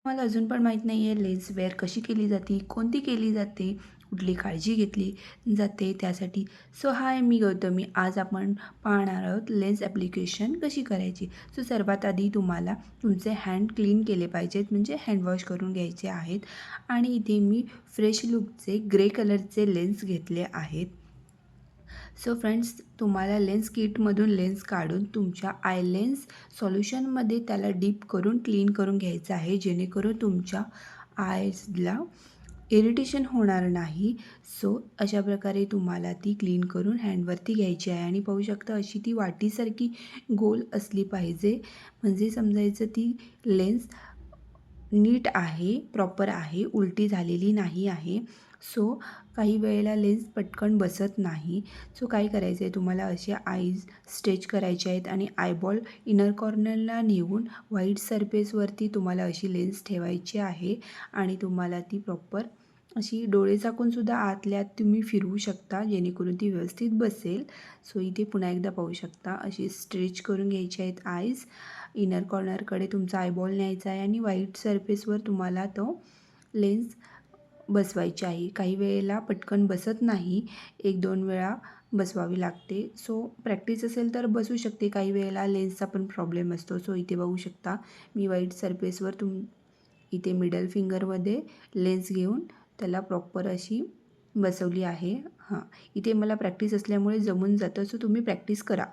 मला अजून पण माहीत नाही आहे लेन्स वेअर कशी केली जाते, कोणती केली जाते, कुठली काळजी घेतली जाते त्यासाठी. सो हाय, मी गौतमी. आज आपण पाहणार आहोत लेन्स ॲप्लिकेशन कशी करायची. सो सर्वात आधी तुम्हाला तुमचे हँड क्लीन केले पाहिजेत, म्हणजे हँडवॉश करून घ्यायचे आहेत. आणि इथे मी फ्रेश लुकचे ग्रे कलरचे लेन्स घेतले आहेत. सो फ्रेंड्स, तुम्हाला लेन्स किटमधून लेन्स काढून तुमच्या आय लेन्स सॉल्युशनमध्ये त्याला डीप करून क्लीन करून घ्यायचं आहे, जेणेकरून तुमच्या आयजला इरिटेशन होणार नाही. सो अशा प्रकारे तुम्हाला ती क्लीन करून हँडवरती घ्यायची आहे आणि पाहू शकता अशी ती वाटीसारखी गोल असली पाहिजे, म्हणजे समजायचं ती लेन्स नीट आहे, प्रॉपर आहे, उलटी झालेली नाही आहे. सो काही वेळेला लेन्स पटकन बसत नाही. सो काय करायचं आहे, तुम्हाला असे आईज स्ट्रेच करायचे आहेत आणि आयबॉल इनर कॉर्नरला नेऊन व्हाईट सरफेसवरती तुम्हाला अशी लेन्स ठेवायची आहे आणि तुम्हाला ती प्रॉपर अशी डोळे झाकूनसुद्धा आतल्या आत तुम्ही फिरवू शकता, जेणेकरून ती व्यवस्थित बसेल. सो इथे पुन्हा एकदा पाहू शकता अशी स्ट्रेच करून घ्यायचे आहेत आईज. इनर कॉर्नरकडे तुमचा आयबॉल न्यायचा आहे आणि व्हाईट सरफेसवर तुम्हाला तो लेन्स बसवायची आहे. काही वेळेला पटकन बसत नाही, 1-2 वेळा बसवावी लागते. सो प्रॅक्टिस असेल तर बसू शकते, काही वेळेला लेन्सचा पण प्रॉब्लेम असतो. सो इथे बघू शकता मी व्हाईट सरफेसवर इथे मिडल फिंगरमध्ये लेन्स घेऊन त्याला प्रॉपर अशी बसवली आहे. इथे मला प्रॅक्टिस असल्यामुळे जमून जातं. सो तुम्ही प्रॅक्टिस करा.